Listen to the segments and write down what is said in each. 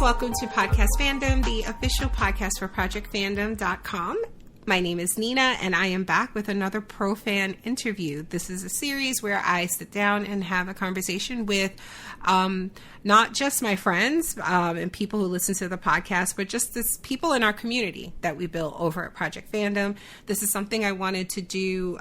welcome to Podcast Fandom, the official podcast for ProjectFandom.com. My name is Nina, and I am back with another ProFan interview. This is a series where I sit down and have a conversation with not just my friends and people who listen to the podcast, but just this people in our community that we built over at Project Fandom. This is something I wanted to do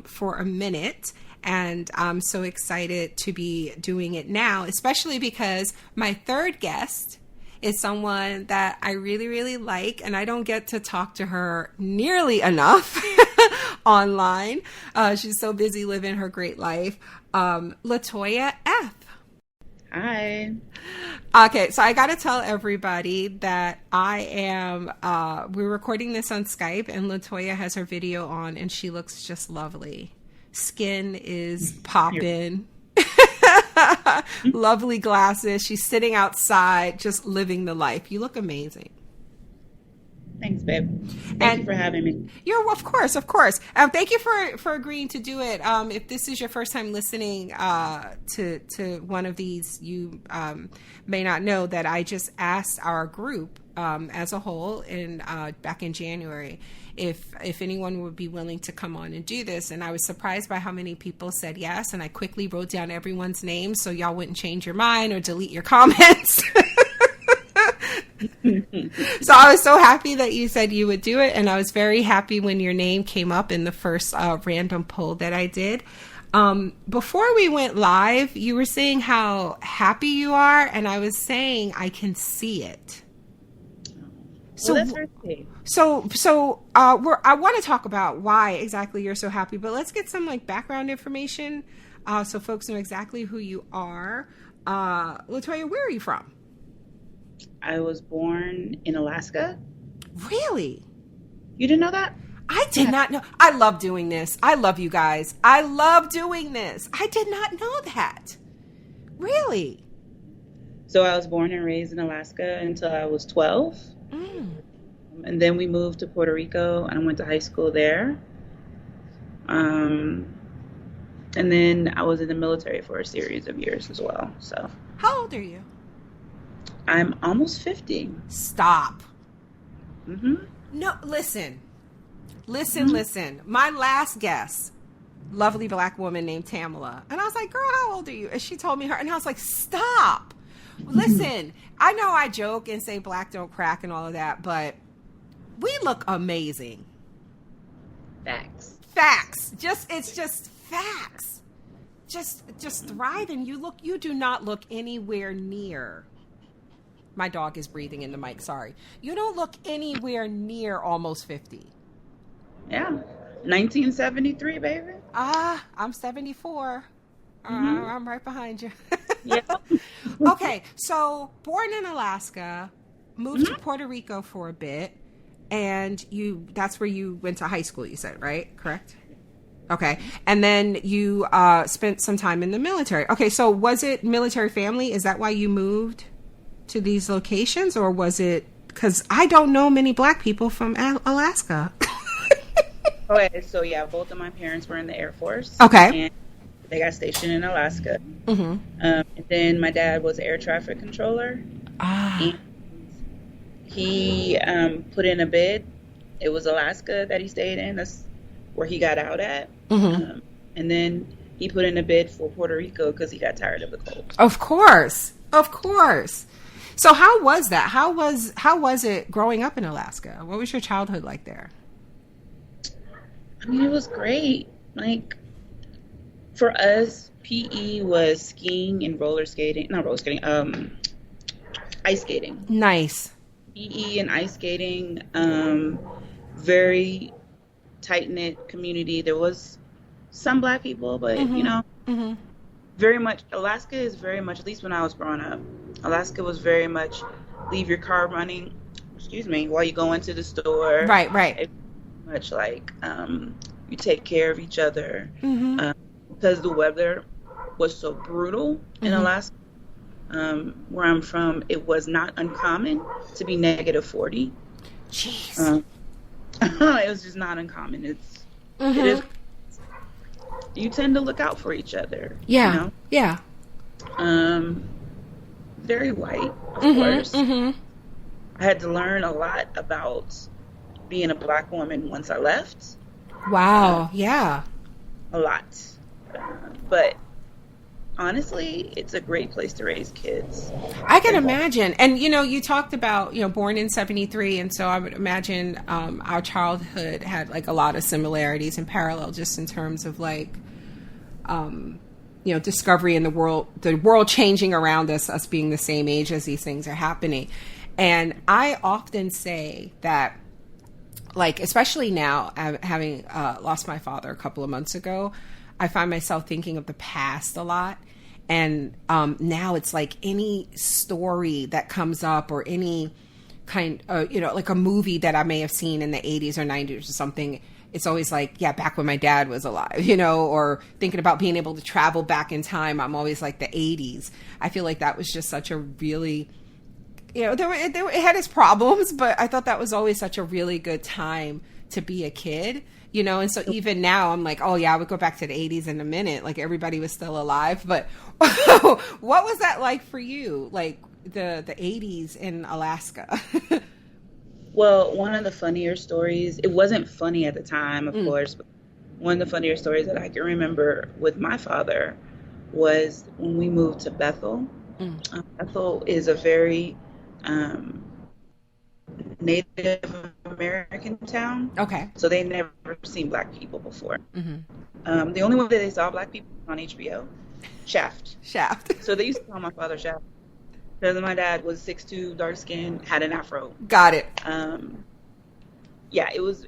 for a minute, and I'm so excited to be doing it now, especially because my third guest is someone that I really, really like, and I don't get to talk to her nearly enough online. She's so busy living her great life. Latoya F. Hi. Okay, so I got to tell everybody that we're recording this on Skype, and Latoya has her video on, and she looks just lovely. Skin is popping. Lovely glasses. She's sitting outside, just living the life. You look amazing. Thanks, babe. Thank you for having me. Of course. Thank you for agreeing to do it. If this is your first time listening to one of these, you may not know that I just asked our group as a whole back in January if anyone would be willing to come on and do this, and I was surprised by how many people said yes, and I quickly wrote down everyone's name so y'all wouldn't change your mind or delete your comments. So I was so happy that you said you would do it, and I was very happy when your name came up in the first random poll that I did. Before we went live, you were saying how happy you are, and I was saying I can see it. So that's very sweet. I want to talk about why exactly you're so happy, but let's get some background information so folks know exactly who you are. Latoya, where are you from? I was born in Alaska. Really? You didn't know that? I did not know. I love doing this. I love you guys. I love doing this. I did not know that. Really? So I was born and raised in Alaska until I was 12. And then we moved to Puerto Rico, and I went to high school there. And then I was in the military for a series of years as well. So, how old are you? I'm almost 50. Stop. Mm-hmm. No, listen. My last guest, lovely black woman named Tamala. And I was like, girl, how old are you? And she told me her. And I was like, stop. Listen, I know I joke and say black don't crack and all of that, but we look amazing. Facts. It's just facts. Just thriving. You do not look anywhere near. My dog is breathing in the mic. Sorry. You don't look anywhere near almost 50. Yeah. 1973, baby. I'm 74. I'm right behind you. Yeah. Okay. So born in Alaska, moved to Puerto Rico for a bit. And that's where you went to high school, you said, right? Correct? Okay. And then you spent some time in the military. Okay. So was it military family? Is that why you moved to these locations, or was it because I don't know many black people from Alaska? Okay, so yeah, both of my parents were in the Air Force. Okay, and they got stationed in Alaska. Mm-hmm. And then my dad was air traffic controller. And he put in a bid. It was Alaska that he stayed in. That's where he got out at. Mm-hmm. And then he put in a bid for Puerto Rico because he got tired of the cold. Of course. So how was that? How was it growing up in Alaska? What was your childhood like there? I mean, it was great. For us, PE was skiing and ice skating. Nice. PE and ice skating, very tight-knit community. There was some black people, but, very much, Alaska is very much, at least when I was growing up, Alaska was very much leave your car running, while you go into the store. Right. It's much you take care of each other. Because the weather was so brutal in Alaska. Where I'm from, it was not uncommon to be negative 40. Jeez. It was just not uncommon. It is. You tend to look out for each other. Yeah. Yeah. very white, of course. I had to learn a lot about being a Black woman once I left. Wow. Yeah. A lot. But honestly, it's a great place to raise kids. I can imagine. And, you talked about, born in 73. And so I would imagine our childhood had like a lot of similarities and parallel just in terms of like, discovery in the world changing around us being the same age as these things are happening. And I often say that, like, especially now, having lost my father a couple of months ago, I find myself thinking of the past a lot. And now it's like any story that comes up or any kind of, like a movie that I may have seen in the 80s or 90s or something, it's always like, yeah, back when my dad was alive, or thinking about being able to travel back in time. I'm always like the 80s. I feel like that was just such a really, it had its problems, but I thought that was always such a really good time to be a kid. And so even now I'm like, oh yeah, I would go back to the 80s in a minute. Like everybody was still alive. But what was that like for you? Like the 80s in Alaska? Well, one of the funnier stories, it wasn't funny at the time, of course, but one of the funnier stories that I can remember with my father was when we moved to Bethel. Bethel is a very Native American town. Okay. So they never seen Black people before. The only one that they saw Black people on HBO, Shaft. So they used to call my father Shaft because my dad was 6'2", dark skinned, had an afro. Got it. Yeah, it was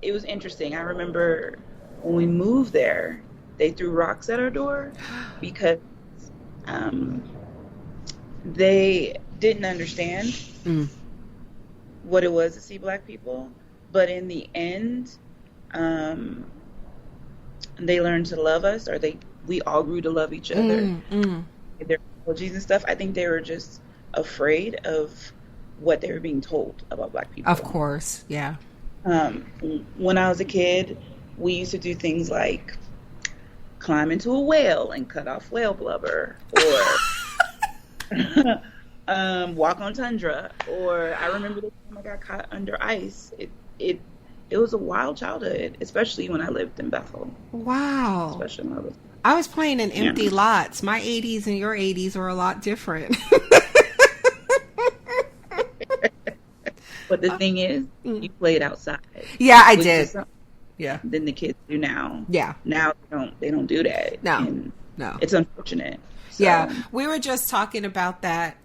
interesting. I remember when we moved there, they threw rocks at our door because they didn't understand what it was to see Black people, but in the end, they learned to love us, or we all grew to love each other. Their apologies and stuff. I think they were just afraid of what they were being told about Black people. Of course, yeah. When I was a kid, we used to do things like climb into a whale and cut off whale blubber, or walk on tundra, or I remember the time I got caught under ice. It was a wild childhood, especially when I lived in Bethel. Wow. Especially when I was playing in empty lots. My 80s and your 80s were a lot different. But the thing is, you played outside. Yeah, I did. Yeah. Than the kids do now. Yeah. Now they don't do that. No. It's unfortunate. So. Yeah, we were just talking about that,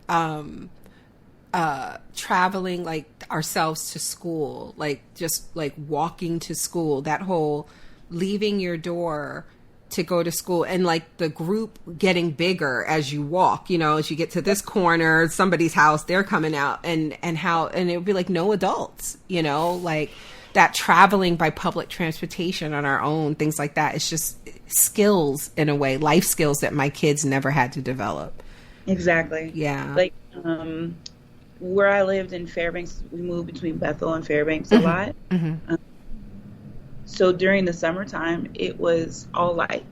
traveling like ourselves to school, like just like walking to school, that whole leaving your door to go to school, and like the group getting bigger as you walk, as you get to this corner, somebody's house, they're coming out, and it would be like no adults, like that traveling by public transportation on our own, things like that. It's just skills in a way, life skills that my kids never had to develop. Exactly. Yeah. Like, where I lived in Fairbanks, we moved between Bethel and Fairbanks a lot. So during the summertime, it was all light.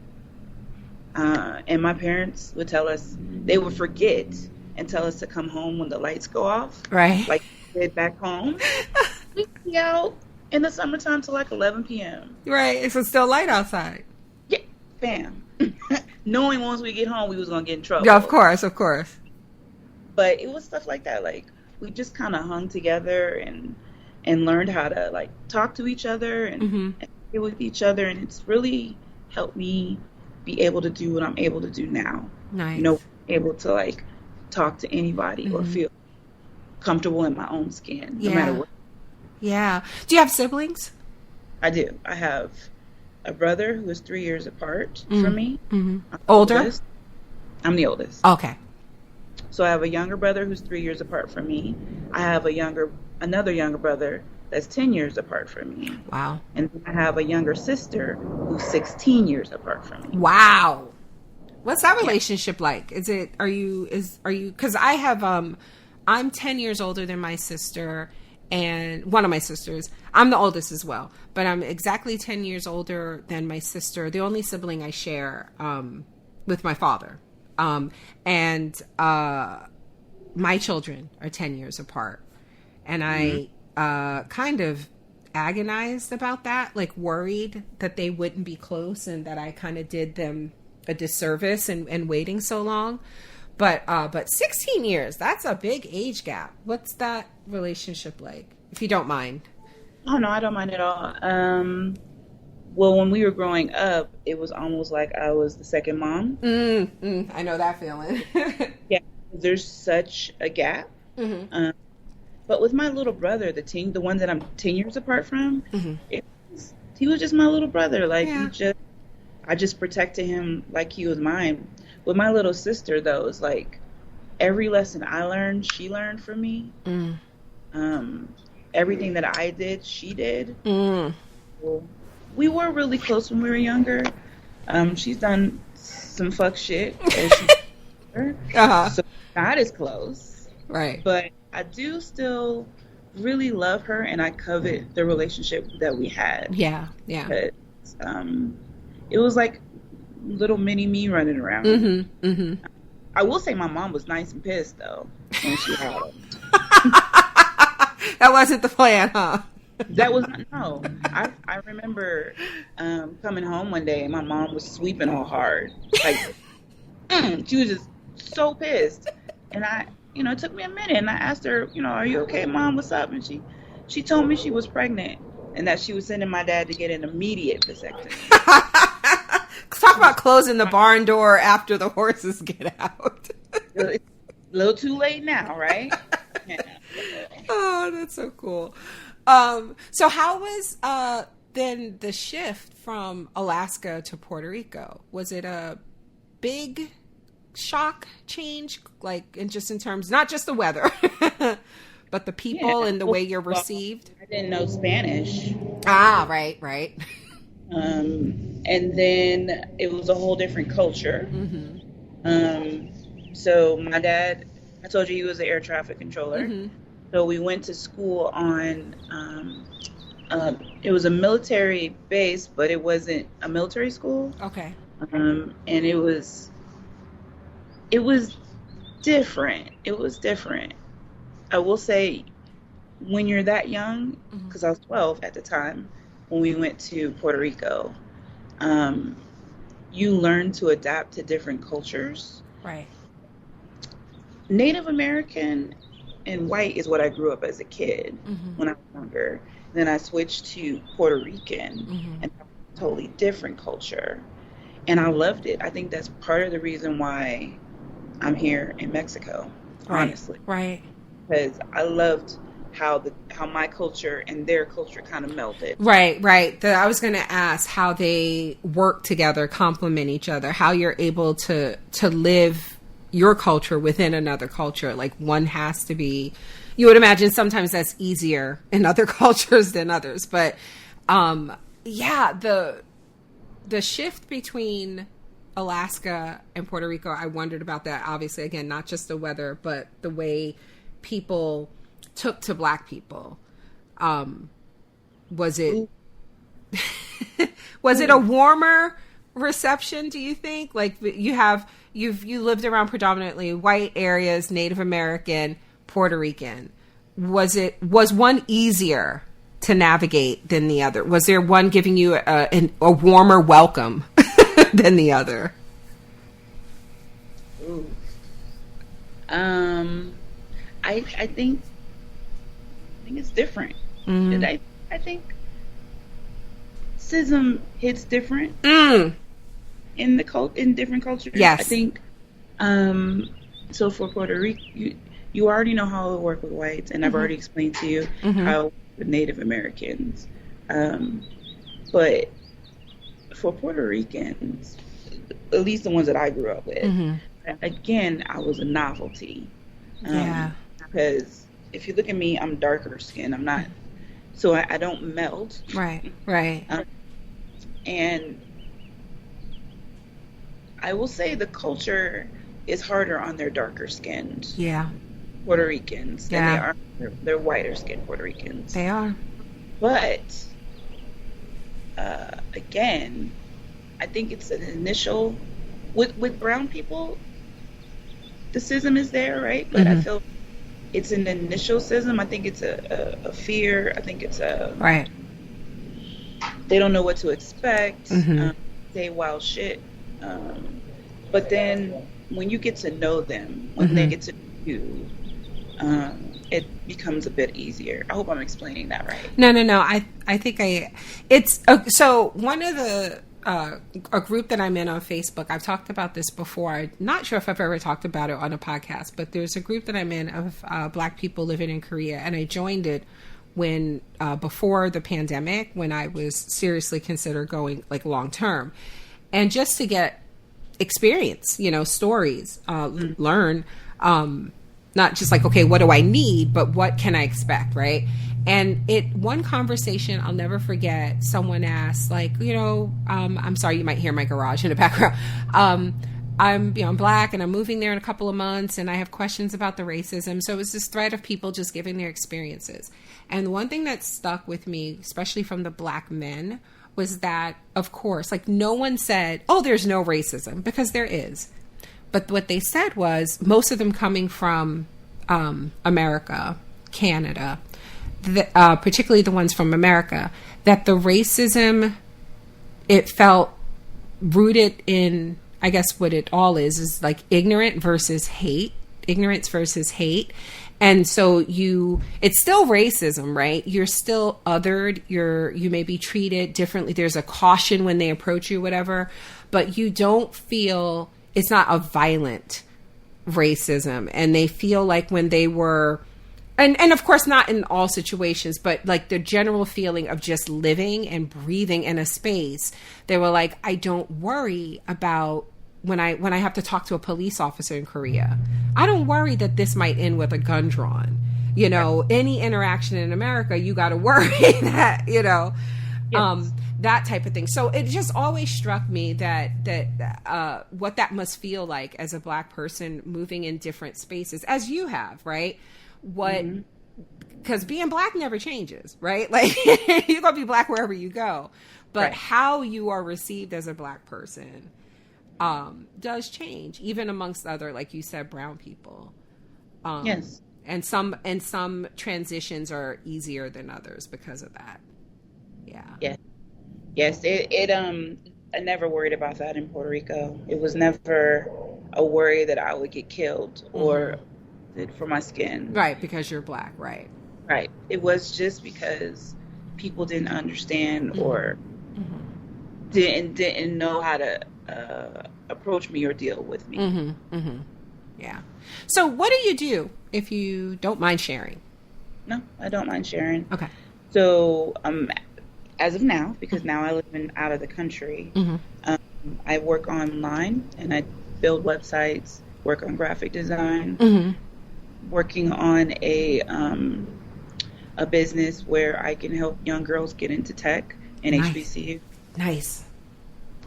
And my parents would tell us, they would forget and tell us to come home when the lights go off. Right. Like, head back home. We'd be out in the summertime till like 11 p.m. Right. It's still light outside. Yeah. Bam. Knowing once we get home, we was going to get in trouble. Yeah, of course. But it was stuff like that. Like, we just kind of hung together and learned how to like talk to each other and be with each other, and it's really helped me be able to do what I'm able to do now. Nice. Able to like talk to anybody or feel comfortable in my own skin, no matter what. Yeah. Do you have siblings? I do. I have a brother who is 3 years apart from me. Older? I'm the oldest. Okay. So I have a younger brother who's 3 years apart from me. I have another younger brother that's 10 years apart from me. Wow. And I have a younger sister who's 16 years apart from me. Wow. What's that relationship like? Are you, cause I have, I'm 10 years older than my sister and one of my sisters. I'm the oldest as well, but I'm exactly 10 years older than my sister, the only sibling I share, with my father. my children are 10 years apart. And I kind of agonized about that, like worried that they wouldn't be close and that I kind of did them a disservice and waiting so long. But 16 years, that's a big age gap. What's that relationship like, if you don't mind? Oh, no, I don't mind at all. Well, when we were growing up, it was almost like I was the second mom. I know that feeling. Yeah, there's such a gap. Mm-hmm. But with my little brother, the one that I'm 10 years apart from, Mm-hmm. he was just my little brother. Like, Yeah. I just protected him like he was mine. With my little sister, though, it's like every lesson I learned, she learned from me. Everything that I did, she did. Well, we were really close when we were younger. She's done some fuck shit, as so not as close. Right. But I do still really love her, and I covet the relationship that we had. Yeah. Yeah. Because, it was like little mini me running around. Mm-hmm. Mm-hmm. I will say my mom was nice and pissed, though, when she had him. That wasn't the plan, huh? That was no. I remember coming home one day and my mom was sweeping all hard. Like, she was just so pissed. And it took me a minute and I asked her, are you okay, Mom? What's up? And she told me she was pregnant and that she was sending my dad to get an immediate vasectomy. Talk about closing the barn door after the horses get out. It's a little too late now, right? Yeah. Oh, that's so cool. So how was then the shift from Alaska to Puerto Rico? Was it a big shock change, like in terms, not just the weather, but the people and the way you're received? I didn't know Spanish. Ah, right. And then it was a whole different culture. Mm-hmm. So my dad, I told you he was an air traffic controller. Mm-hmm. So we went to school on, it was a military base, but it wasn't a military school. Okay. And it was different. It was different. I will say, when you're that young, because I was 12 at the time, when we went to Puerto Rico, you learn to adapt to different cultures. Right. Native American and white is what I grew up as a kid when I was younger. Then I switched to Puerto Rican and a totally different culture. And I loved it. I think that's part of the reason why I'm here in Mexico, honestly. Right. Because I loved how my culture and their culture kind of melded. Right. I was going to ask how they work together, complement each other, how you're able to live your culture within another culture. Like, one has to be, you would imagine sometimes that's easier in other cultures than others. But the shift between Alaska and Puerto Rico, I wondered about that. Obviously, again, not just the weather, but the way people took to Black people. Was it a warmer reception, do you think? Like, you lived around predominantly white areas, Native American, Puerto Rican. Was one easier to navigate than the other? Was there one giving you a warmer welcome than the other? Ooh. I think it's different. I think racism hits different in different cultures. Yes. I think so for Puerto Rico, you already know how it work with whites, and I've already explained to you how with Native Americans. But for Puerto Ricans, at least the ones that I grew up with, again, I was a novelty. Because if you look at me, I'm darker skinned. I'm not, so I don't melt. Right. And I will say the culture is harder on their darker skinned Puerto Ricans than they are their whiter skinned Puerto Ricans. They are. But again, I think it's an initial with brown people. the schism is there, right? But I feel it's an initial schism. I think it's a fear. I think it's right. They don't know what to expect. Say wild shit. But then when you get to know them, when they get to know you, it becomes a bit easier. I hope I'm explaining that right. No. I think it's so one of the a group that I'm in on Facebook. I've talked about this before. I'm not sure if I've ever talked about it on a podcast, but there's a group that I'm in of Black people living in Korea, and I joined it when before the pandemic, when I was seriously considered going like long term, and just to get experience, stories, learn, not just like, okay, what do I need, but what can I expect, right? And one conversation I'll never forget, someone asked, like, I'm sorry, you might hear my garage in the background. I'm Black and I'm moving there in a couple of months and I have questions about the racism. So it was this thread of people just giving their experiences. And one thing that stuck with me, especially from the Black men, was that, of course, like no one said, oh, there's no racism, because there is. But what they said was, most of them coming from America, Canada, particularly the ones from America, that the racism, it felt rooted in, I guess what it all is like ignorance versus hate. And so it's still racism, right? You're still othered. You may be treated differently. There's a caution when they approach you, whatever, but you don't feel, it's not a violent racism. And they feel like when they were, and of course not in all situations, but like the general feeling of just living and breathing in a space, they were like, I don't worry about when I have to talk to a police officer in Korea, I don't worry that this might end with a gun drawn. Any interaction in America, you got to worry that, yes. That type of thing. So it just always struck me that what that must feel like as a Black person moving in different spaces, as you have, right? Because being Black never changes, right? Like you're going to be Black wherever you go, but right. How you are received as a Black person does change, even amongst other, like you said, brown people. Yes. And some transitions are easier than others because of that. Yeah. Yeah. Yes. I never worried about that in Puerto Rico. It was never a worry that I would get killed or for my skin. Right. Because you're Black. Right. Right. It was just because people didn't understand or didn't know how to approach me or deal with me. Yeah. So what do you do, if you don't mind sharing? No, I don't mind sharing. Okay. So as of now, because now I live out of the country, I work online and I build websites, work on graphic design, working on a business where I can help young girls get into tech and HBCU. Nice.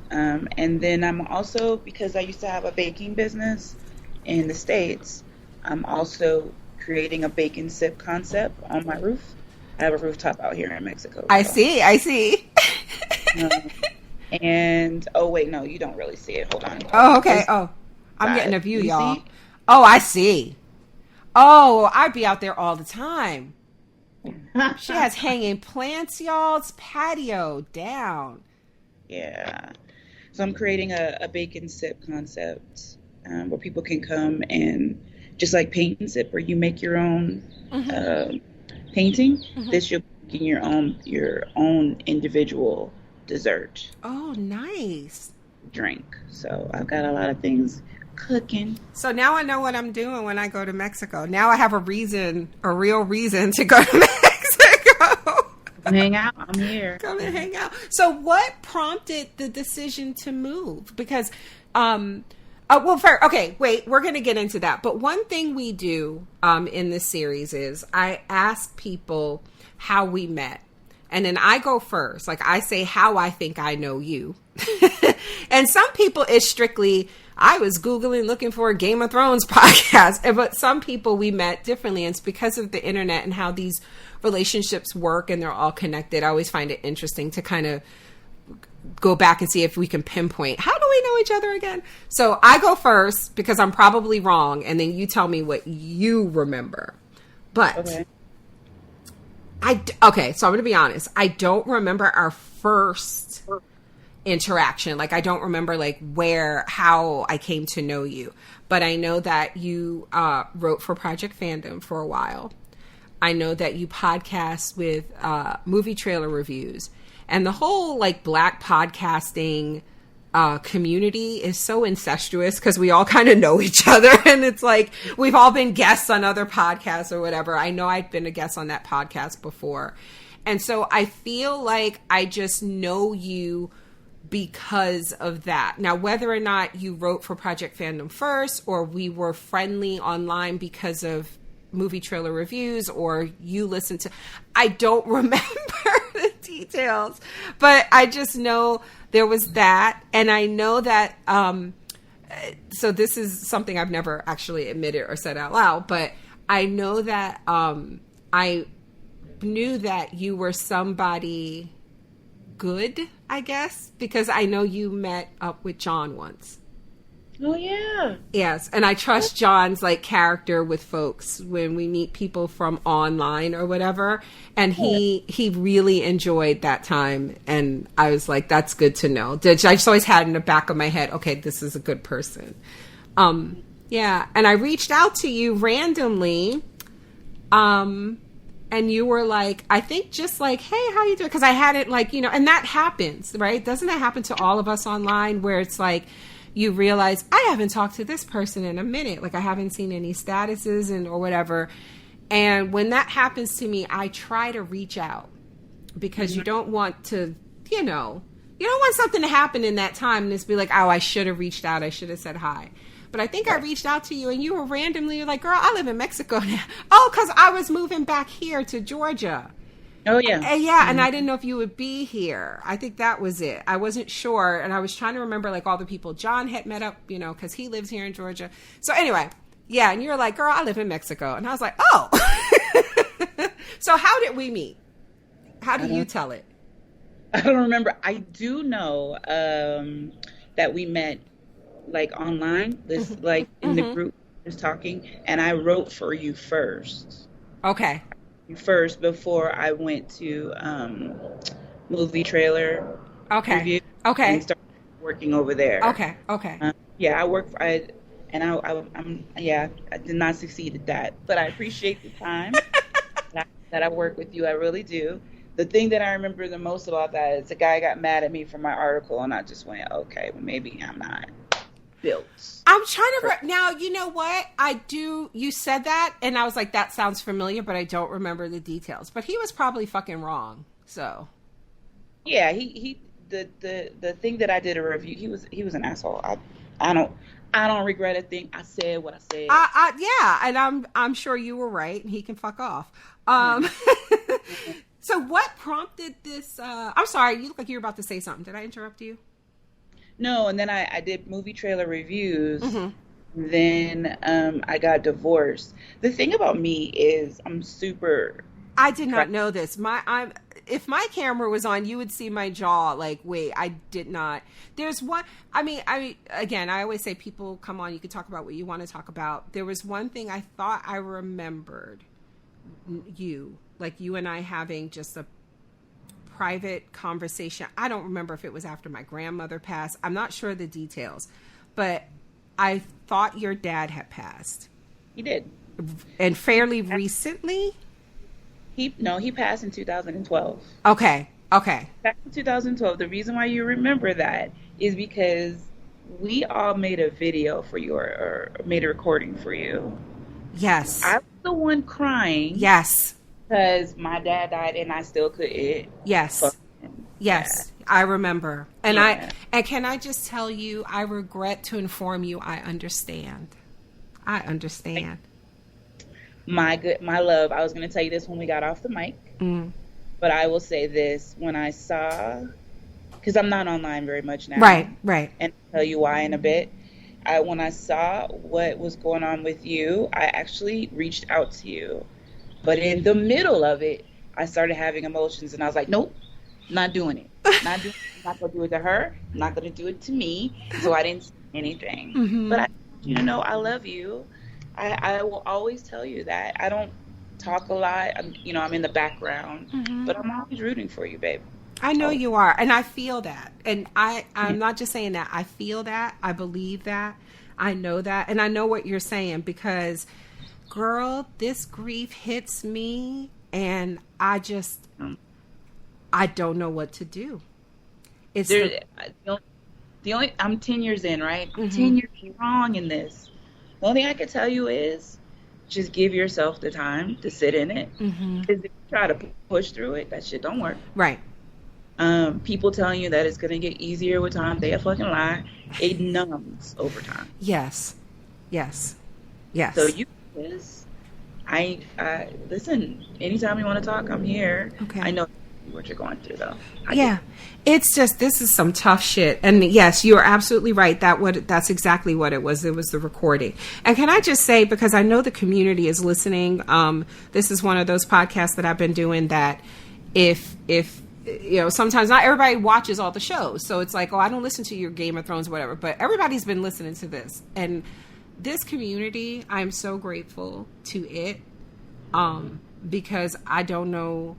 And then I'm also, because I used to have a baking business in the States, I'm also creating a bake and sip concept on my roof. I have a rooftop out here in Mexico. I see. And, oh, wait, no, you don't really see it. Hold on. Oh, okay. Oh, I'm getting a view, y'all. See? Oh, I see. Oh, I'd be out there all the time. She has hanging plants, y'all. It's patio down. Yeah. So I'm creating a bake and sip concept where people can come and just like paint and sip, where you make your own painting. This you're making your own individual dessert. Oh, nice. Drink. So I've got a lot of things cooking. So now I know what I'm doing when I go to Mexico. Now I have a real reason to go to Mexico. Hang out. I'm here. Come and hang out. So what prompted the decision to move? Because, we're going to get into that. But one thing we do in this series is I ask people how we met. And then I go first. Like I say how I think I know you. And some people, it's strictly, I was Googling looking for a Game of Thrones podcast. But some people we met differently. And it's because of the internet and how these relationships work and they're all connected. I always find it interesting to kind of go back and see if we can pinpoint, how do we know know each other again? So I go first because I'm probably wrong, and then you tell me what you remember. But Okay. Okay, so I'm going to be honest. I don't remember our first interaction. Like, I don't remember like how I came to know you, but I know that you wrote for Project Fandom for a while. I know that you podcast with movie trailer reviews, and the whole like Black podcasting community is so incestuous because we all kind of know each other, and it's like we've all been guests on other podcasts or whatever. I know I'd been a guest on that podcast before, and so I feel like I just know you because of that. Now, whether or not you wrote for Project Fandom first, or we were friendly online because of movie trailer reviews, or you listened to, I don't remember the details, but I just know there was that. And I know that, so this is something I've never actually admitted or said out loud, but I know that, I knew that you were somebody good, I guess, because I know you met up with John once. Oh yeah. Yes, and I trust John's like character with folks when we meet people from online or whatever, and he really enjoyed that time, and I was like, that's good to know. I just always had in the back of my head, okay, this is a good person. Yeah, and I reached out to you randomly, and you were like, I think just like, hey, how you doing? Because I had it like, you know, and that happens, right? Doesn't that happen to all of us online where it's like, you realize I haven't talked to this person in a minute. Like I haven't seen any statuses or whatever. And when that happens to me, I try to reach out because you don't want to, you don't want something to happen in that time and just be like, oh, I should have reached out. I should have said hi. But I think I reached out to you and you were randomly like, girl, I live in Mexico now. Oh, because I was moving back here to Georgia. Oh, yeah. Yeah, and I didn't know if you would be here. I think that was it. I wasn't sure, and I was trying to remember, like, all the people John had met up, because he lives here in Georgia. So anyway, yeah, and you were like, girl, I live in Mexico. And I was like, oh. So how did we meet? How do you tell it? I don't remember. I do know that we met, like, online, like, in the group, just talking, and I wrote for you first. Okay. First before I went to movie trailer review. Okay. And started working over there. Okay. Yeah, I did not succeed at that, but I appreciate the time that I work with you. I really do. The thing that I remember the most about that is the guy got mad at me for my article, and I just went, okay, well, maybe I'm not built. I'm trying to now, you know what? You said that and I was like, that sounds familiar, but I don't remember the details. But he was probably fucking wrong. So yeah, the thing that I did a review, he was an asshole. I don't regret a thing. I said what I said. Yeah, and I'm sure you were right and he can fuck off. So what prompted this I'm sorry, you look like you were about to say something. Did I interrupt you? No, and then I did movie trailer reviews. Then I got divorced. The thing about me is I'm super... I did not know this. If my camera was on, you would see my jaw. Like, wait, I did not. There's one... Again, I always say people come on, you can talk about what you want to talk about. There was one thing I thought I remembered you and I having just a private conversation. I don't remember if it was after my grandmother passed. I'm not sure the details, but I thought your dad had passed. He did. And fairly recently? He passed in 2012. Okay. Back in 2012. The reason why you remember that is because we all made a video for you or made a recording for you. Yes. I was the one crying. Yes. Because my dad died and I still couldn't. Yes. Yes. Yeah. I remember. And and can I just tell you, I regret to inform you, I understand. My love, I was going to tell you this when we got off the mic. But I will say this, when I saw, because I'm not online very much now. Right. And I'll tell you why in a bit. When I saw what was going on with you, I actually reached out to you. But in the middle of it, I started having emotions, and I was like, nope, not doing it. I'm not going to do it to her. I'm not going to do it to me. So I didn't say anything. But I want you to know I love you. I will always tell you that. I don't talk a lot. I'm in the background, but I'm always rooting for you, babe. I know you are, and I feel that. And I'm not just saying that. I feel that. I believe that. I know that. And I know what you're saying because, girl, this grief hits me, and I don't know what to do. It's I'm 10 years in, right? I'm 10 years strong in this. The only thing I can tell you is just give yourself the time to sit in it. Because if you try to push through it, that shit don't work. Right. People telling you that it's going to get easier with time, they a fucking lie. It numbs over time. Yes. So you I listen, anytime you want to talk, I'm here. Okay. I know what you're going through, though. It's just, this is some tough shit. And yes, you are absolutely right. That's exactly what it was. It was the recording. And can I just say, because I know the community is listening, this is one of those podcasts that I've been doing that if sometimes not everybody watches all the shows. So it's like, oh, I don't listen to your Game of Thrones or whatever, but everybody's been listening to this. And this community, I'm so grateful to it, because I don't know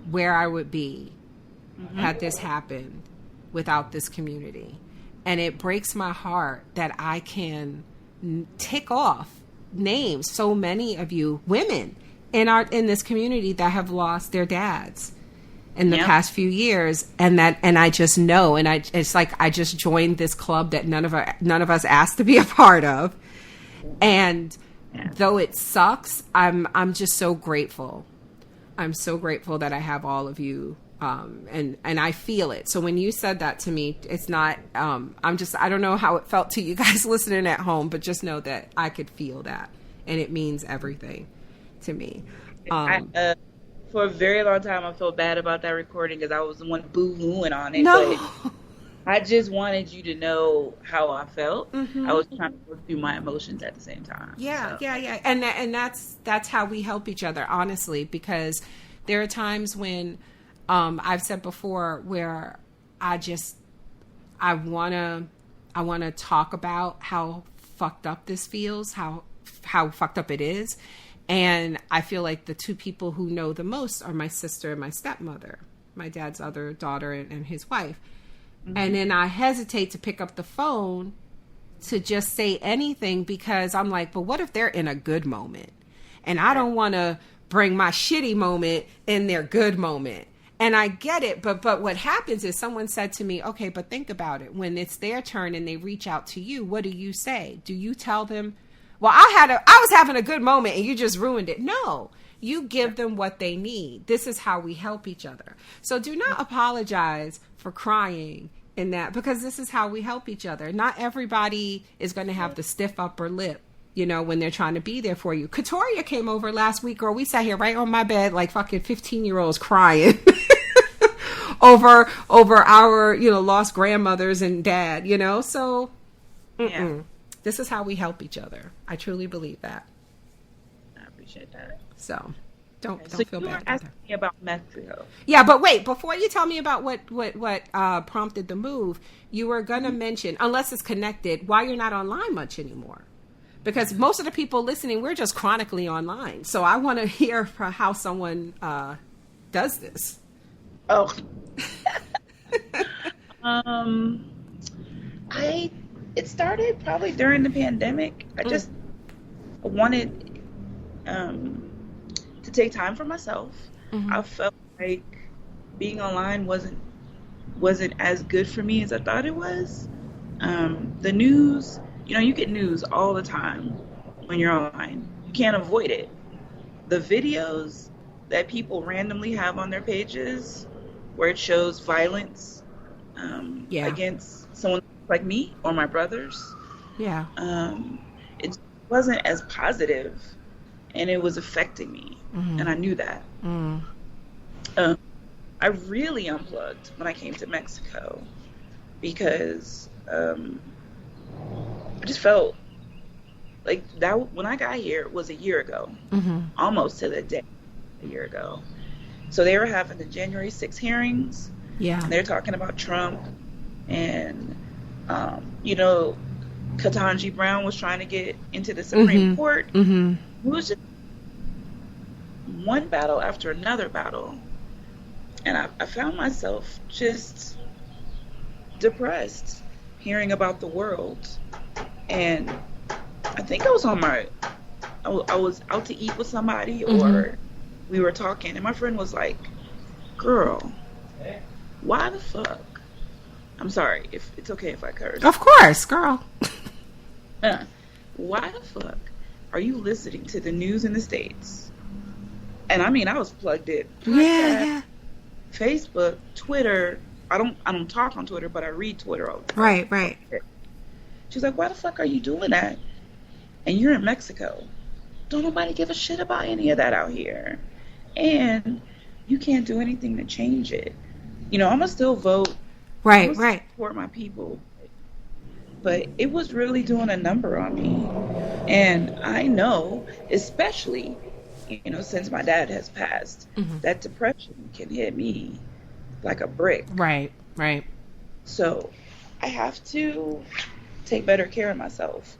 where I would be had this happened without this community. And it breaks my heart that I can tick off names, so many of you women in this community that have lost their dads in the past few years, and I just know, and it's like I just joined this club that none of us asked to be a part of, and though it sucks, I'm just so grateful. I'm so grateful that I have all of you, and I feel it. So when you said that to me, it's not. I don't know how it felt to you guys listening at home, but just know that I could feel that, and it means everything to me. For a very long time, I felt bad about that recording because I was the one boo-hooing on it. No. But I just wanted you to know how I felt. I was trying to work through my emotions at the same time. Yeah. And that's how we help each other, honestly, because there are times when I've said before where I want to talk about how fucked up this feels, how fucked up it is. And I feel like the two people who know the most are my sister and my stepmother, my dad's other daughter and his wife. And then I hesitate to pick up the phone to just say anything because I'm like, but what if they're in a good moment? And I don't want to bring my shitty moment in their good moment. And I get it. But what happens is someone said to me, okay, but think about it. When it's their turn and they reach out to you, what do you say? Do you tell them, well, I was having a good moment and you just ruined it? No, you give them what they need. This is how we help each other. So do not apologize for crying in that, because this is how we help each other. Not everybody is going to have the stiff upper lip, when they're trying to be there for you. Katoria came over last week, girl. We sat here right on my bed like fucking 15-year-olds crying over our, lost grandmothers and dad, So this is how we help each other. I truly believe that. I appreciate that. So don't so feel you bad. were asking me about Mexico. Yeah, but wait, before you tell me about what prompted the move, you were gonna mention, unless it's connected, why you're not online much anymore. Because most of the people listening, we're just chronically online. So I want to hear how someone does this. Oh. It started probably during the pandemic. I just wanted to take time for myself. I felt like being online wasn't as good for me as I thought it was. The news, you get news all the time when you're online. You can't avoid it. The videos that people randomly have on their pages where it shows violence against someone like me or my brothers. Yeah. It wasn't as positive, and it was affecting me, and I knew that. I really unplugged when I came to Mexico because I just felt like that when I got here, it was a year ago, almost to the day, a year ago. So they were having the January 6th hearings. Yeah. And they're talking about Trump and, you know, Ketanji Brown was trying to get into the Supreme Court. It was just one battle after another battle. And I found myself just depressed hearing about the world. And I think I was I was out to eat with somebody, or we were talking, and my friend was like, girl, why the fuck? I'm sorry, if it's okay if I curse. Of course, girl. Why the fuck are you listening to the news in the States? And I mean, I was plugged in. Yeah. Facebook, Twitter. I don't talk on Twitter, but I read Twitter all the time. Right. She's like, why the fuck are you doing that? And you're in Mexico. Don't nobody give a shit about any of that out here. And you can't do anything to change it. You know, I'm going to still vote. Right. Support my people. But it was really doing a number on me. And I know, especially, you know, since my dad has passed, that depression can hit me like a brick. Right. So I have to take better care of myself.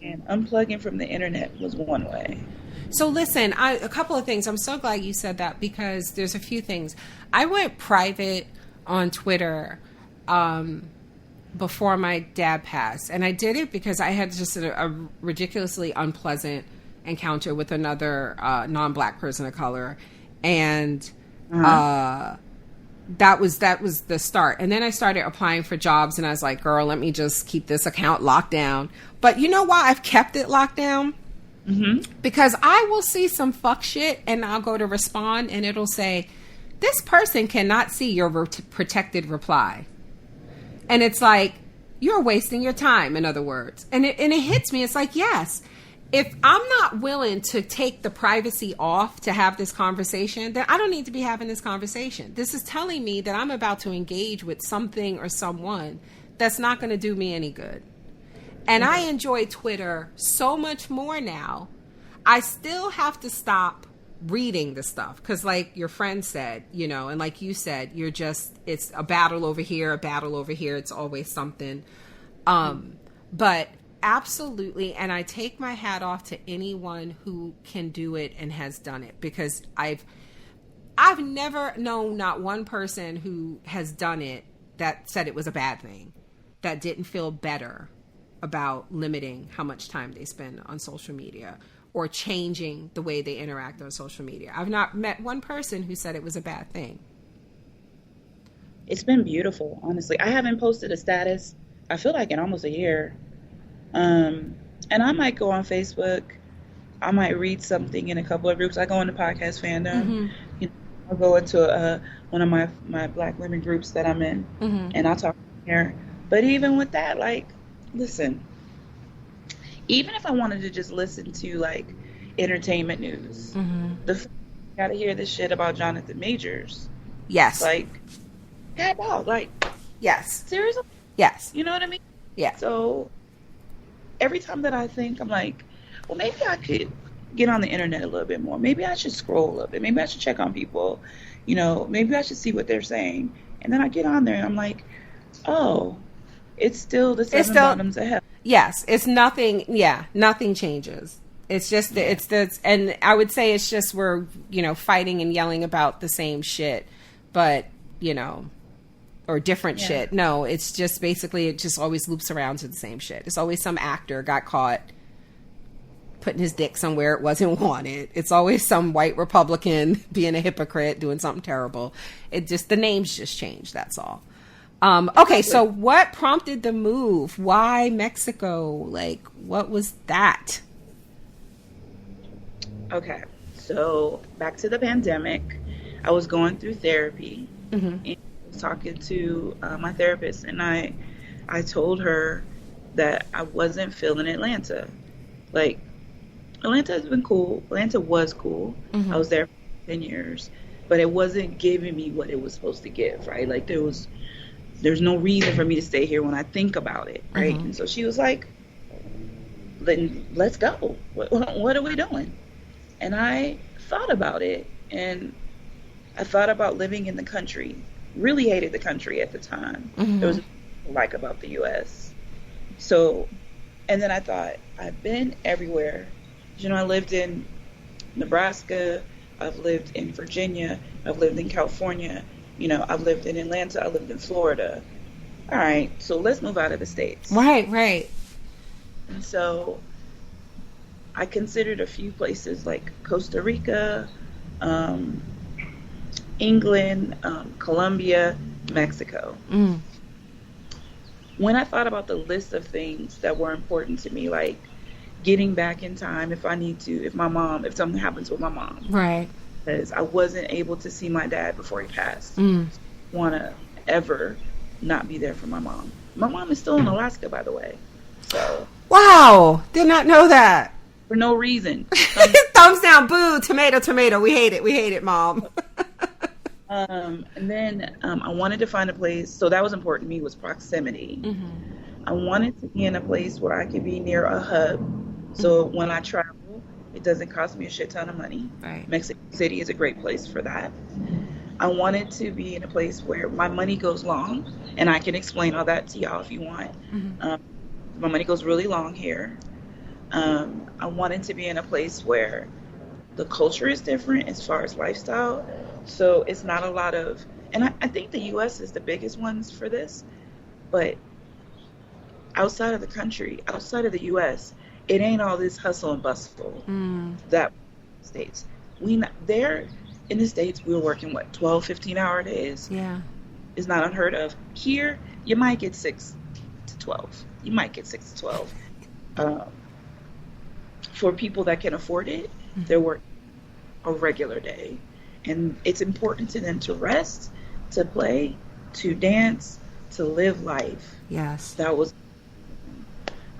And unplugging from the internet was one way. So listen, a couple of things. I'm so glad you said that, because there's a few things. I went private on Twitter before my dad passed. And I did it because I had just a ridiculously unpleasant encounter with another non-Black person of color. And that was the start. And then I started applying for jobs, and I was like, girl, let me just keep this account locked down. But you know why I've kept it locked down? Because I will see some fuck shit, and I'll go to respond, and it'll say, this person cannot see your protected reply. And it's like, you're wasting your time, in other words. And it hits me. It's like, yes, if I'm not willing to take the privacy off to have this conversation, then I don't need to be having this conversation. This is telling me that I'm about to engage with something or someone that's not going to do me any good. And I enjoy Twitter so much more now. I still have to stop reading the stuff because, like your friend said, you know, and like you said, it's a battle over here, a battle over here. It's always something. But absolutely. And I take my hat off to anyone who can do it and has done it, because I've never known not one person who has done it that said it was a bad thing, that didn't feel better about limiting how much time they spend on social media or changing the way they interact on social media. I've not met one person who said it was a bad thing. It's been beautiful, honestly. I haven't posted a status, I feel like, in almost a year. And I might go on Facebook. I might read something in a couple of groups. I go into Podcast Fandom. You know, I'll go into one of my Black women groups that I'm in, and I'll talk here. But even with that, like, listen, even if I wanted to just listen to, like, entertainment news, gotta hear this shit about Jonathan Majors. Yes. Like, yeah, dog, like, yes. Seriously? Yes. You know what I mean? Yeah. So every time that I think, I'm like, well, maybe I could get on the internet a little bit more. Maybe I should scroll a little bit. Maybe I should check on people. You know, maybe I should see what they're saying. And then I get on there and I'm like, oh, it's still the seven bottoms of hell. Yes, it's nothing. Yeah, nothing changes. It's just, and I would say it's just we're, you know, fighting and yelling about the same shit, but, you know, or different shit. No, it's just basically, it just always loops around to the same shit. It's always some actor got caught putting his dick somewhere it wasn't wanted. It's always some white Republican being a hypocrite, doing something terrible. It just, the names just changed. That's all. Okay, so what prompted the move? Why Mexico? Like, what was that? Okay, so back to the pandemic. I was going through therapy and I was talking to my therapist, and I told her that I wasn't feeling Atlanta. Like, Atlanta has been cool. Atlanta was cool. I was there for 10 years, but it wasn't giving me what it was supposed to give, right? Like, there's no reason for me to stay here when I think about it, right? And so she was like, then let's go. What are we doing? And I thought about it, and I thought about living in the country really hated the country at the time. Mm-hmm. There was nothing like about the U.S. So, and then I thought, I've been everywhere. You know, I lived in Nebraska, I've lived in Virginia, I've lived in California, you know, I've lived in Atlanta, I lived in Florida. All right, so let's move out of the States. Right. And so I considered a few places like Costa Rica, England, Colombia, Mexico. Mm. When I thought about the list of things that were important to me, like getting back in time if I need to, if something happens with my mom. Right. Because I wasn't able to see my dad before he passed. Mm. Want to ever not be there for my mom. My mom is still in Alaska, by the way. So. Wow. Did not know that. For no reason. Thumbs down, boo, tomato. We hate it, Mom. And then I wanted to find a place. So that was important to me, was proximity. Mm-hmm. I wanted to be in a place where I could be near a hub. So when I travel, it doesn't cost me a shit ton of money. Right. Mexico City is a great place for that. I wanted to be in a place where my money goes long, and I can explain all that to y'all if you want. Mm-hmm. My money goes really long here. I wanted to be in a place where the culture is different as far as lifestyle. So it's not a lot of, and I think the U.S. is the biggest ones for this, but outside of the country, outside of the U.S., it ain't all this hustle and bustle that States. There in the States, we were working, 12, 15-hour days? Yeah. It's not unheard of. Here, you might get 6 to 12. You might get 6 to 12. For people that can afford it, they're working a regular day. And it's important to them to rest, to play, to dance, to live life. Yes. That was,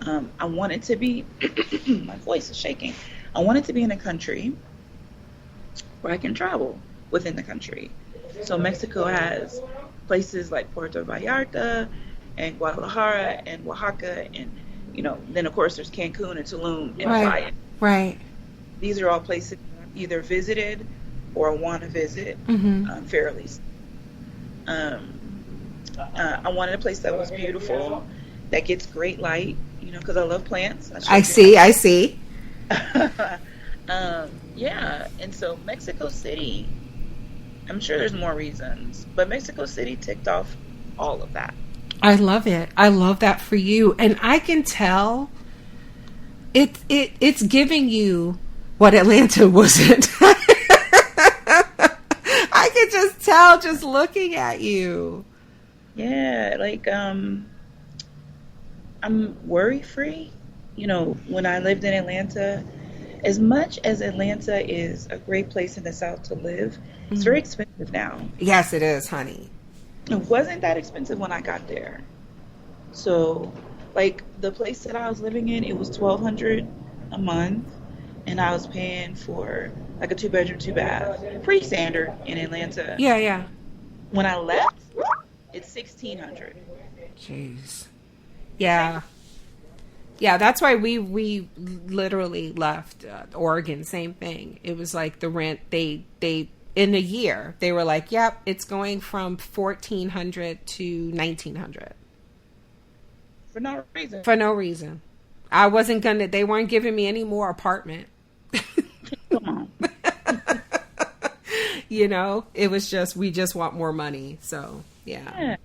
I wanted to be, my voice is shaking. I wanted to be in a country where I can travel within the country. So Mexico has places like Puerto Vallarta and Guadalajara and Oaxaca, and then of course there's Cancun and Tulum and Playa. Right. These are all places I've either visited or want to visit fairly. I wanted a place that was beautiful, that gets great light, because I love plants. I see. Yeah, and so Mexico City, I'm sure there's more reasons, but Mexico City ticked off all of that. I love it. I love that for you. And I can tell it's giving you what Atlanta wasn't. I can just tell just looking at you. Yeah, like I'm worry free. When I lived in Atlanta, as much as Atlanta is a great place in the South to live, it's very expensive now. Yes, it is, honey. It wasn't that expensive when I got there. So, like, the place that I was living in, it was $1,200 a month, and I was paying for like a 2-bedroom, 2-bath, pretty standard in Atlanta. Yeah. When I left, it's $1,600. Jeez. Yeah. Yeah, that's why we literally left Oregon. Same thing. It was like the rent. They in a year they were like, "Yep, it's going from $1,400 to $1,900." For no reason. For no reason. I wasn't gonna. They weren't giving me any more apartment. Come on. It was just we just want more money. So yeah.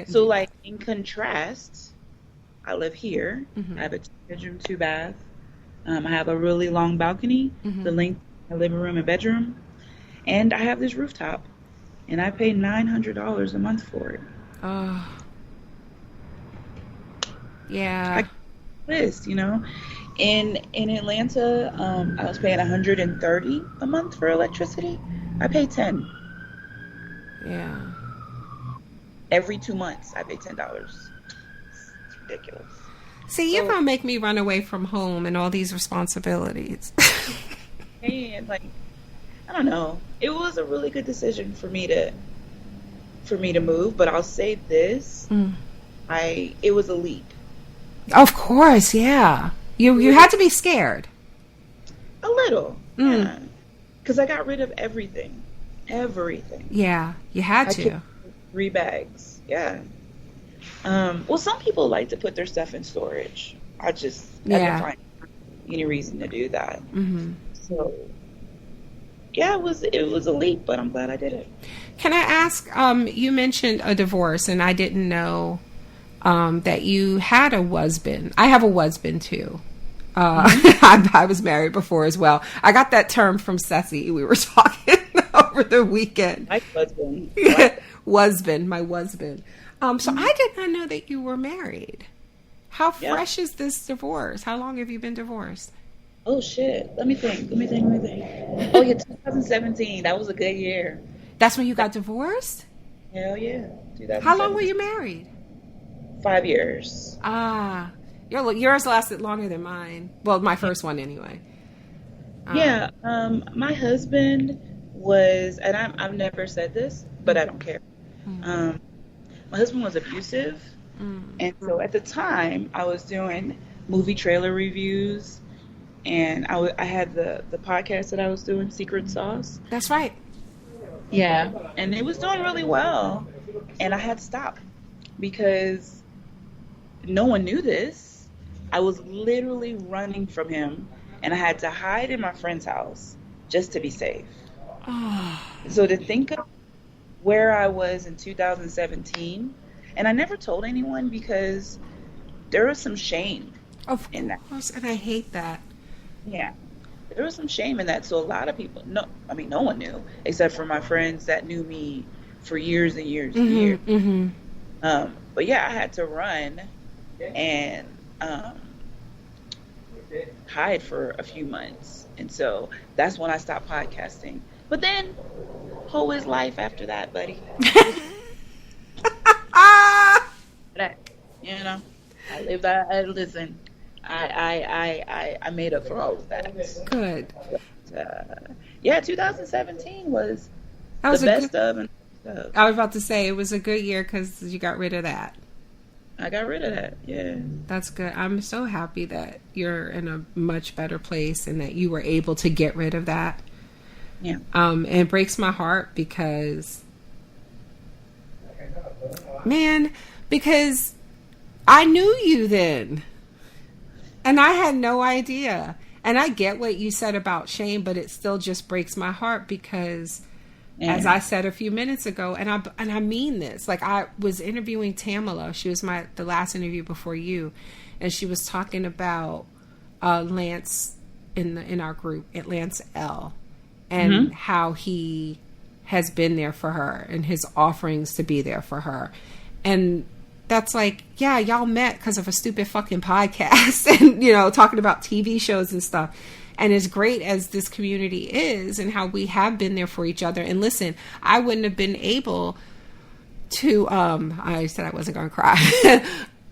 So like in contrast, I live here. I have a 2-bedroom, 2-bath. I have a really long balcony, the length of my living room and bedroom, and I have this rooftop, and I pay $900 a month for it. Oh, yeah. In Atlanta, I was paying $130 a month for electricity. I pay $10. Yeah. Every 2 months, I pay $10. Ridiculous. See, you're gonna make me run away from home and all these responsibilities. And I don't know. It was a really good decision for me to move, but I'll say this: it was a leap. Of course, yeah. You had to be scared. A little, yeah. Because I got rid of everything. Yeah, you had to. 3 bags. Yeah. Well, some people like to put their stuff in storage. I didn't find any reason to do that. Mm-hmm. So, yeah, it was a leap, but I'm glad I did it. Can I ask, you mentioned a divorce, and I didn't know that you had a husband. I have a husband, too. I was married before as well. I got that term from Ceci. We were talking over the weekend. My husband. My husband. So I did not know that you were married. How fresh is this divorce? How long have you been divorced? Oh, shit. Let me think. Oh, yeah, 2017. That was a good year. That's when you got divorced? Hell yeah. How long were you married? 5 years. Yours lasted longer than mine. Well, my first one anyway. Yeah. My husband was, and I've never said this, but I don't care. My husband was abusive. And so at the time, I was doing movie trailer reviews, and I had the podcast that I was doing, Secret Sauce. That's right. Yeah. And it was doing really well. And I had to stop because no one knew this. I was literally running from him, and I had to hide in my friend's house just to be safe. So to think of where I was in 2017, and I never told anyone because there was some shame in that. Of course, and I hate that. Yeah. There was some shame in that. So a lot of people, no one knew except for my friends that knew me for years and years and years. Mm-hmm. But yeah, I had to run and hide for a few months. And so that's when I stopped podcasting. But then, whole is life after that, buddy. I lived that. Listen, I made up for all of that. Good. But, yeah, 2017 was the best of and stuff. I was about to say it was a good year because you got rid of that. I got rid of that. Yeah. That's good. I'm so happy that you're in a much better place and that you were able to get rid of that. Yeah. And it breaks my heart because I knew you then. And I had no idea. And I get what you said about shame, but it still just breaks my heart because, as I said a few minutes ago, and I mean this, like I was interviewing Tamala. She was the last interview before you, and she was talking about Lance in our group, Lance L, and how he has been there for her and his offerings to be there for her, and that's like, yeah, y'all met because of a stupid fucking podcast and, talking about TV shows and stuff. And as great as this community is and how we have been there for each other. And listen, I wouldn't have been able to, I said I wasn't going to cry.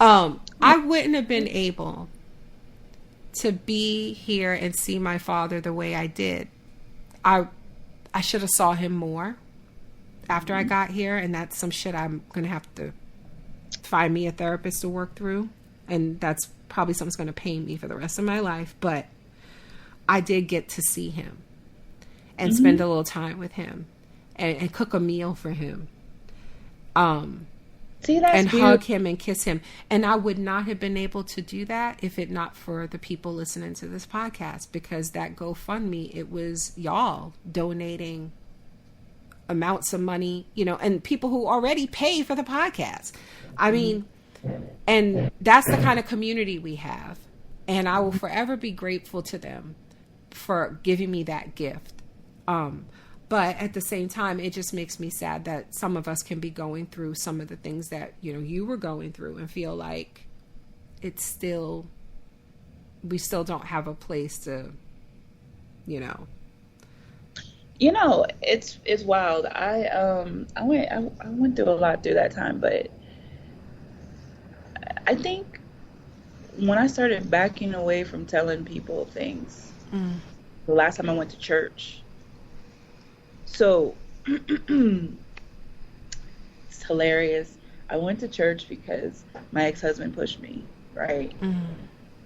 I wouldn't have been able to be here and see my father the way I did. I should have saw him more after I got here. And that's some shit I'm going to have to find me a therapist to work through, and that's probably something's going to pain me for the rest of my life, but I did get to see him and spend a little time with him and cook a meal for him, and hug him and kiss him. And I would not have been able to do that if it not for the people listening to this podcast, because that GoFundMe, it was y'all donating amounts of money, and people who already pay for the podcast. I mean, and that's the kind of community we have. And I will forever be grateful to them for giving me that gift. But at the same time, it just makes me sad that some of us can be going through some of the things that, you were going through and feel like we still don't have a place to, it's wild. I went through a lot through that time, but I think when I started backing away from telling people things, the last time I went to church. So it's hilarious. I went to church because my ex-husband pushed me, right?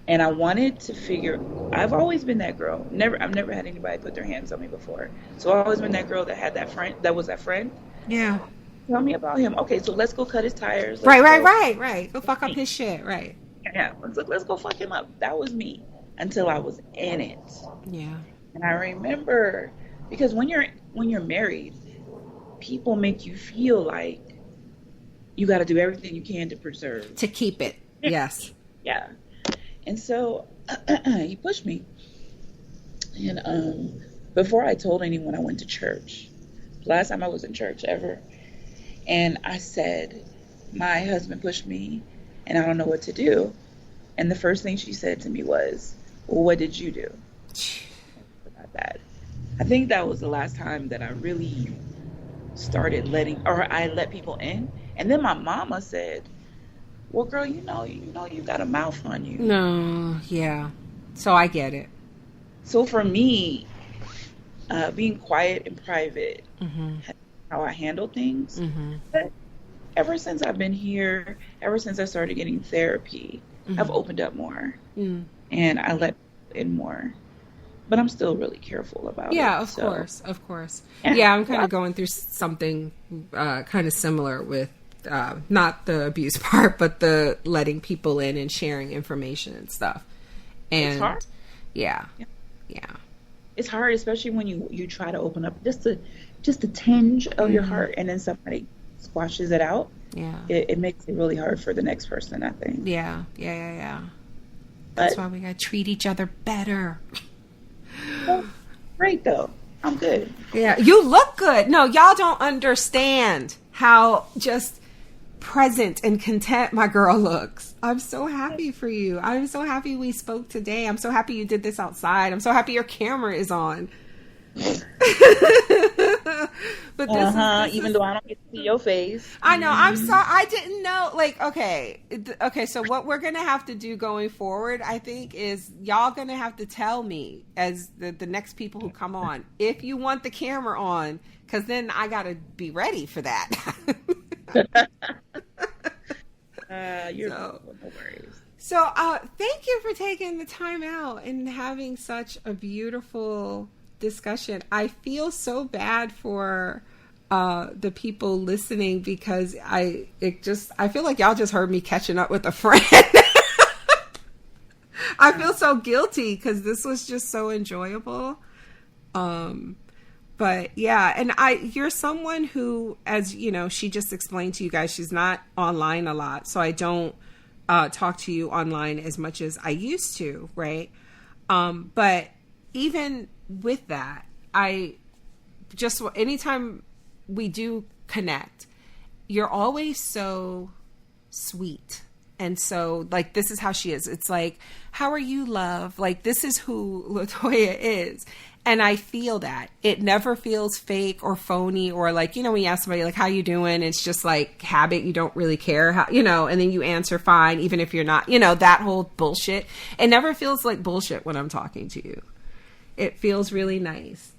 And I wanted to figure. I've always been that girl. I've never had anybody put their hands on me before. So I've always been that girl that had that friend. That was that friend. Yeah. Tell me about him. Okay, so let's go cut his tires. Right. Go fuck up his shit. Right. Yeah, let's go fuck him up. That was me until I was in it. Yeah. And I remember, because when you're married, people make you feel like you got to do everything you can to preserve. To keep it. Yes. Yeah. And so he pushed me. And before I told anyone, I went to church. Last time I was in church ever. And I said, my husband pushed me and I don't know what to do. And the first thing she said to me was, well, what did you do? About that. I think that was the last time that I really started I let people in. And then my mama said, well, girl, you know you got a mouth on you. No, yeah. So I get it. So for me, being quiet and private, Mm-hmm. how I handle things. Mm-hmm. But ever since I've been here, ever since I started getting therapy, Mm-hmm. I've opened up more. Mm. And I let in more. But I'm still really careful about it. Yeah, of course. Yeah, I'm kind of going through something kind of similar with not the abuse part, but the letting people in and sharing information and stuff. And it's hard. Yeah. It's hard, especially when you try to open up just a tinge of your heart, and then somebody squashes it out. Yeah. It makes it really hard for the next person, I think. Yeah. That's why we gotta treat each other better. Well, great though. I'm good. Yeah, you look good. No, y'all don't understand how just present and content my girl looks. I'm so happy for you. I'm so happy we spoke today. I'm so happy you did this outside. I'm so happy your camera is on. But this even though I don't get to see your face. I know. I'm sorry. I didn't know. Like, okay. So what we're gonna have to do going forward, I think, is y'all gonna have to tell me as the next people who come on if you want the camera on, because then I gotta be ready for that. No worries. So, thank you for taking the time out and having such a beautiful discussion. I feel so bad for the people listening because I feel like y'all just heard me catching up with a friend. I feel so guilty because this was just so enjoyable. But yeah, and you're someone who, as you know, she just explained to you guys, she's not online a lot, so I don't talk to you online as much as I used to, right? But even with that, anytime we do connect, you're always so sweet. And so, like, this is how she is. It's like, how are you, love? Like, this is who Latoya is. And I feel that. It never feels fake or phony or like, when you ask somebody, like, how you doing? It's just like habit. You don't really care how, and then you answer fine, even if you're not, that whole bullshit. It never feels like bullshit when I'm talking to you. It feels really nice.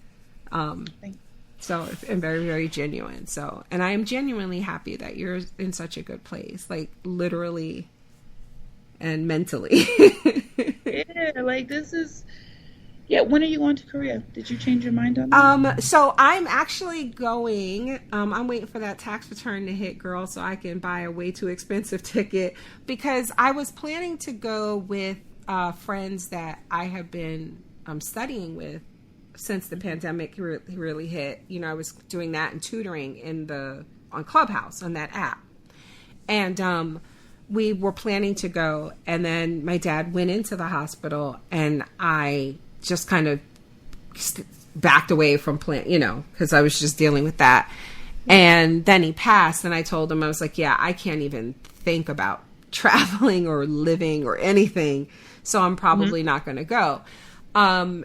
So, and very, very genuine. So, and I am genuinely happy that you're in such a good place, like literally and mentally. Yeah, like this is, when are you going to Korea? Did you change your mind on that? So I'm actually going, I'm waiting for that tax return to hit, girl, so I can buy a way too expensive ticket, because I was planning to go with friends that I have been studying with since the pandemic really hit. I was doing that and tutoring on Clubhouse on that app. And we were planning to go, and then my dad went into the hospital, and I just kind of backed away from because I was just dealing with that. And then he passed, and I told him, I was like, I can't even think about traveling or living or anything, so I'm probably not going to go. And,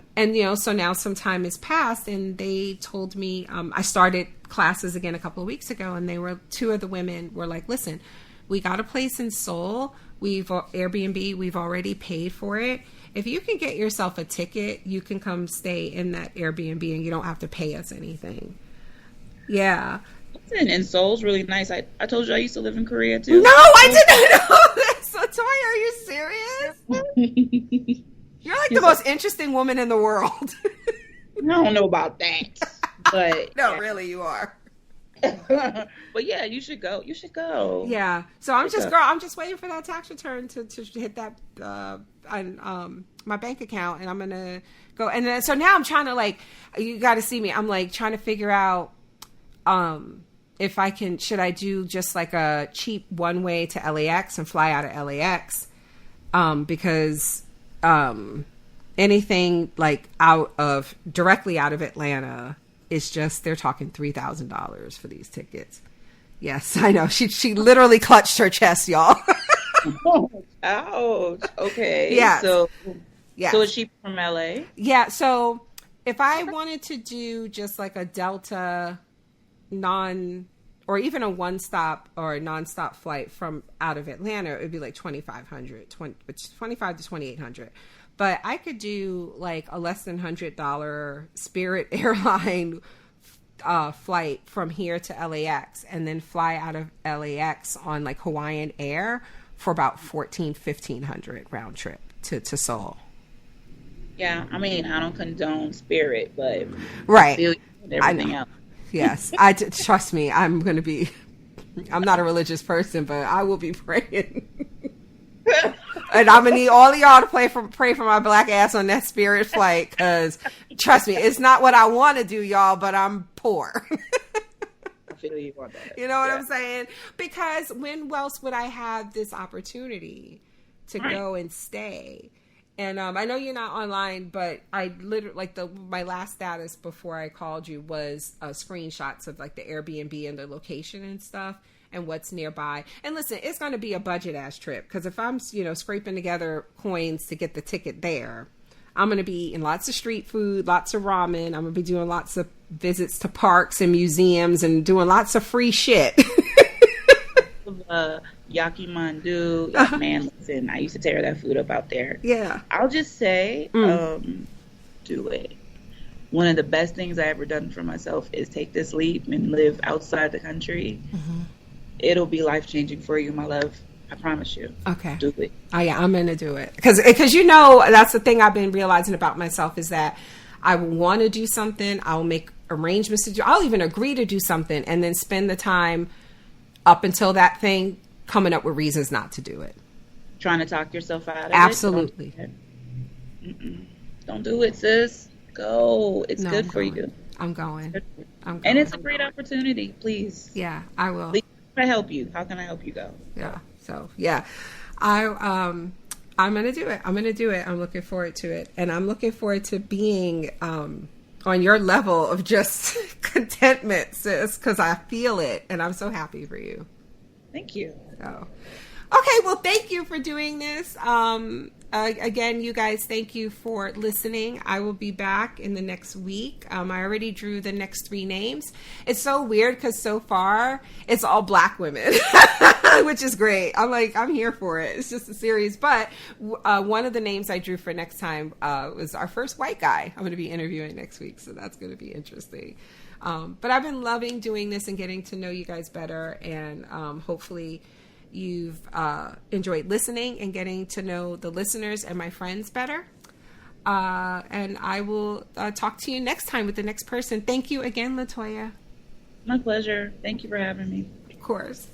so now some time has passed, and they told me, I started classes again a couple of weeks ago, and two of the women were like, listen, we got a place in Seoul. Airbnb, we've already paid for it. If you can get yourself a ticket, you can come stay in that Airbnb and you don't have to pay us anything. Yeah. Listen, and Seoul's really nice. I told you I used to live in Korea too. No, I didn't know this. Latoya, are you serious? You're like the most interesting woman in the world. I don't know about that. But no, really, you are. But yeah, you should go. You should go. Yeah. So I'm just waiting for that tax return to hit that on my bank account, and I'm gonna go. And then so now I'm trying to, like, you got to see me. I'm like trying to figure out if I can, should I do just like a cheap one way to LAX and fly out of LAX, because anything like directly out of Atlanta is just, they're talking $3,000 for these tickets. Yes, I know. She literally clutched her chest, y'all. Ouch. Okay. Yeah. So yeah. So is she from LA? Yeah. So if I wanted to do just like a Delta or even a one-stop or a non-stop flight from out of Atlanta, it would be like $2,500, $2,500 to $2,800. But I could do like a less than $100 Spirit airline flight from here to LAX, and then fly out of LAX on like Hawaiian Air for about $1,400-1,500 round trip to Seoul. Yeah, I mean, I don't condone Spirit, but right, I feel everything else. Yes, trust me. I'm not a religious person, but I will be praying. And I'm gonna need all of y'all to pray for my black ass on that Spirit flight, because trust me, it's not what I want to do, y'all, but I'm poor. I feel you on that. You know what I'm saying? Because when else would I have this opportunity to go and stay? And I know you're not online, but I literally, like, my last status before I called you was screenshots of like the Airbnb and the location and stuff, and what's nearby. And listen, it's going to be a budget ass trip, because if I'm, scraping together coins to get the ticket there, I'm going to be eating lots of street food, lots of ramen. I'm going to be doing lots of visits to parks and museums and doing lots of free shit. Yakimandu, man, listen, I used to tear that food up out there. Yeah. I'll just say, do it. One of the best things I ever done for myself is take this leap and live outside the country. Mm-hmm. It'll be life-changing for you, my love. I promise you. Okay. Do it. Oh, yeah, I'm going to do it. Because that's the thing I've been realizing about myself, is that I want to do something. I'll make arrangements to do. I'll even agree to do something, and then spend the time up until that thing coming up with reasons not to do it. Trying to talk yourself out of Absolutely. it. Absolutely. Don't do it, sis. Go. It's good for you. I'm going. And it's a great opportunity. Please. Yeah, I will. Please, how can I help you? How can I help you go? Yeah. So, yeah. I'm going to do it. I'm looking forward to it. And I'm looking forward to being on your level of just contentment, sis, because I feel it. And I'm so happy for you. Thank you. So, okay, well, thank you for doing this. Again, you guys, thank you for listening. I will be back in the next week. I already drew the next 3 names. It's so weird because so far it's all black women, which is great. I'm here for it. It's just a series. But one of the names I drew for next time was our first white guy I'm going to be interviewing next week. So that's going to be interesting. But I've been loving doing this and getting to know you guys better. And hopefully you've enjoyed listening and getting to know the listeners and my friends better. And I will talk to you next time with the next person. Thank you again, Latoya. My pleasure. Thank you for having me. Of course.